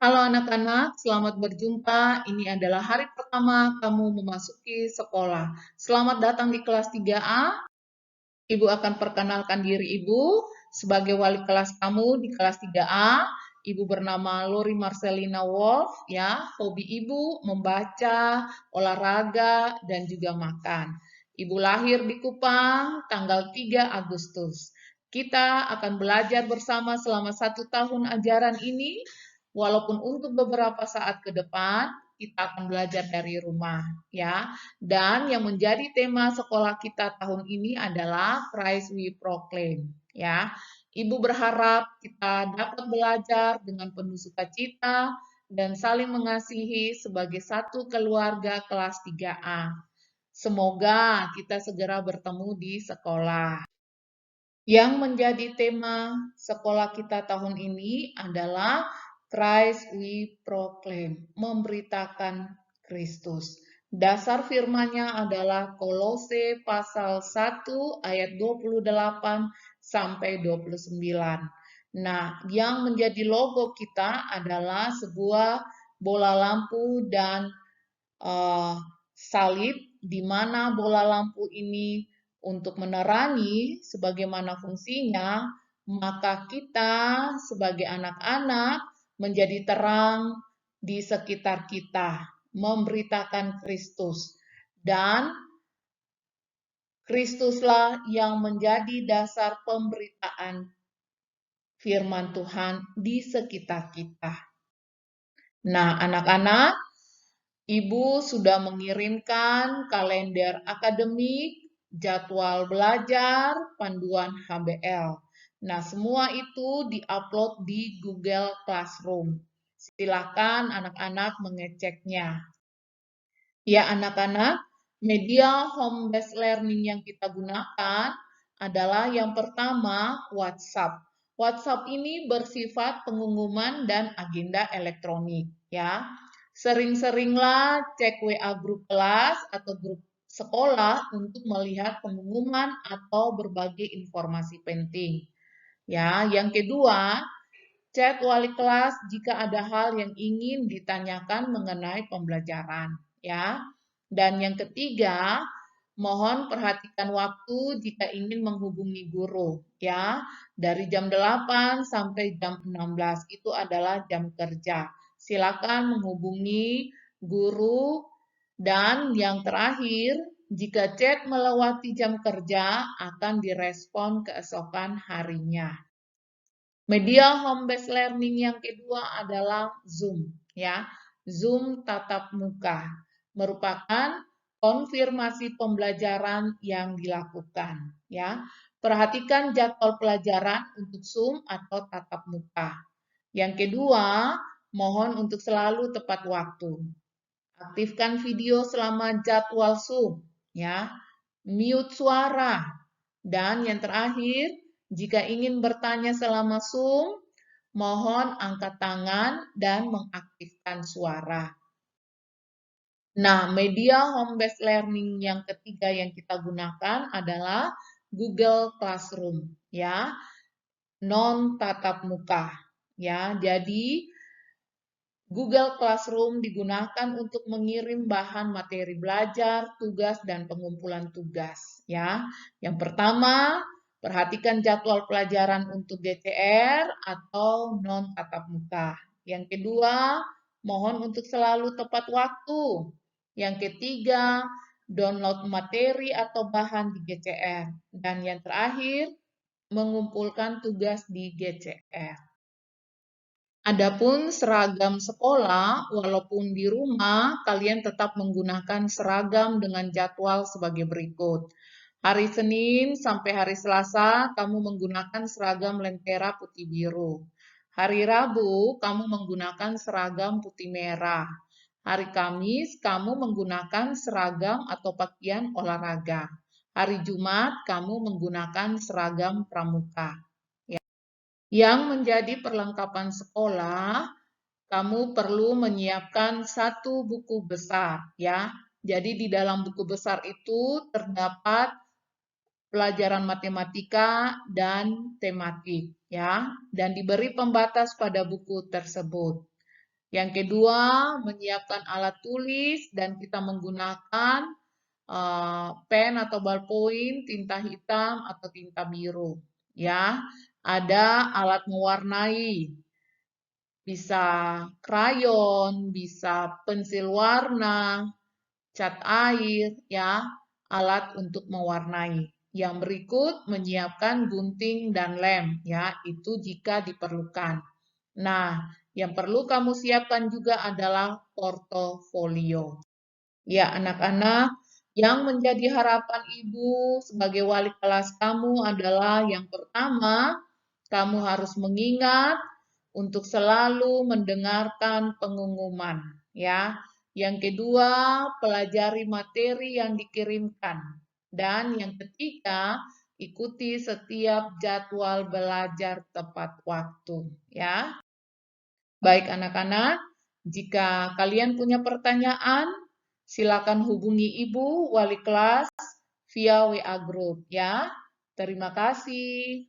Halo anak-anak, selamat berjumpa. Ini adalah hari pertama kamu memasuki sekolah. Selamat datang di kelas 3A. Ibu akan perkenalkan diri Ibu sebagai wali kelas kamu di kelas 3A. Ibu bernama Lori Marcelina Wolf, ya. Hobi Ibu membaca, olahraga, dan juga makan. Ibu lahir di Kupang tanggal 3 Agustus. Kita akan belajar bersama selama 1 tahun ajaran ini, walaupun untuk beberapa saat ke depan kita akan belajar dari rumah, ya. Dan yang menjadi tema sekolah kita tahun ini adalah Christ We Proclaim, ya. Ibu berharap kita dapat belajar dengan penuh sukacita dan saling mengasihi sebagai satu keluarga kelas 3A. Semoga kita segera bertemu di sekolah. Yang menjadi tema sekolah kita tahun ini adalah Christ We Proclaim, memberitakan Kristus. Dasar firman-Nya adalah Kolose pasal 1 ayat 28 sampai 29. Nah, yang menjadi logo kita adalah sebuah bola lampu dan salib, di mana bola lampu ini untuk menerangi sebagaimana fungsinya, maka kita sebagai anak-anak menjadi terang di sekitar kita, memberitakan Kristus. Dan Kristuslah yang menjadi dasar pemberitaan firman Tuhan di sekitar kita. Nah, anak-anak, Ibu sudah mengirimkan kalender akademik, jadwal belajar, panduan HBL. Nah, semua itu diupload di Google Classroom. Silakan anak-anak mengeceknya. Ya, anak-anak, media home-based learning yang kita gunakan adalah yang pertama WhatsApp. WhatsApp ini bersifat pengumuman dan agenda elektronik, ya. Sering-seringlah cek WA grup kelas atau grup sekolah untuk melihat pengumuman atau berbagai informasi penting. Ya, yang kedua, chat wali kelas jika ada hal yang ingin ditanyakan mengenai pembelajaran, ya. Dan yang ketiga, mohon perhatikan waktu jika ingin menghubungi guru, ya. Dari jam 8 sampai jam 16 itu adalah jam kerja. Silakan menghubungi guru. Dan yang terakhir, jika chat melewati jam kerja akan direspon keesokan harinya. Media home-based learning yang kedua adalah Zoom, ya. Zoom tatap muka merupakan konfirmasi pembelajaran yang dilakukan, ya. Perhatikan jadwal pelajaran untuk Zoom atau tatap muka. Yang kedua, mohon untuk selalu tepat waktu. Aktifkan video selama jadwal Zoom, ya. Mute suara. Dan yang terakhir, jika ingin bertanya selama Zoom, mohon angkat tangan dan mengaktifkan suara. Nah, media home-based learning yang ketiga yang kita gunakan adalah Google Classroom, ya, non tatap muka, ya. Jadi Google Classroom digunakan untuk mengirim bahan materi belajar, tugas, dan pengumpulan tugas, ya. Yang pertama, perhatikan jadwal pelajaran untuk GCR atau non tatap muka. Yang kedua, mohon untuk selalu tepat waktu. Yang ketiga, download materi atau bahan di GCR. Dan yang terakhir, mengumpulkan tugas di GCR. Adapun seragam sekolah, walaupun di rumah, kalian tetap menggunakan seragam dengan jadwal sebagai berikut. Hari Senin sampai hari Selasa, kamu menggunakan seragam lentera putih biru. Hari Rabu, kamu menggunakan seragam putih merah. Hari Kamis, kamu menggunakan seragam atau pakaian olahraga. Hari Jumat, kamu menggunakan seragam pramuka. Yang menjadi perlengkapan sekolah, kamu perlu menyiapkan satu buku besar, ya. Jadi di dalam buku besar itu terdapat pelajaran matematika dan tematik, ya. Dan diberi pembatas pada buku tersebut. Yang kedua, menyiapkan alat tulis dan kita menggunakan pen atau ballpoint, tinta hitam atau tinta biru. Ya, ada alat mewarnai, bisa krayon, bisa pensil warna, cat air, ya, alat untuk mewarnai. Yang berikut menyiapkan gunting dan lem, ya, itu jika diperlukan. Nah, yang perlu kamu siapkan juga adalah portofolio. Ya, anak-anak, yang menjadi harapan ibu sebagai wali kelas kamu adalah yang pertama, kamu harus mengingat untuk selalu mendengarkan pengumuman, ya. Yang kedua, pelajari materi yang dikirimkan. Dan yang ketiga, ikuti setiap jadwal belajar tepat waktu, ya. Baik anak-anak, jika kalian punya pertanyaan, silakan hubungi Ibu wali kelas via WA Group ya. Terima kasih.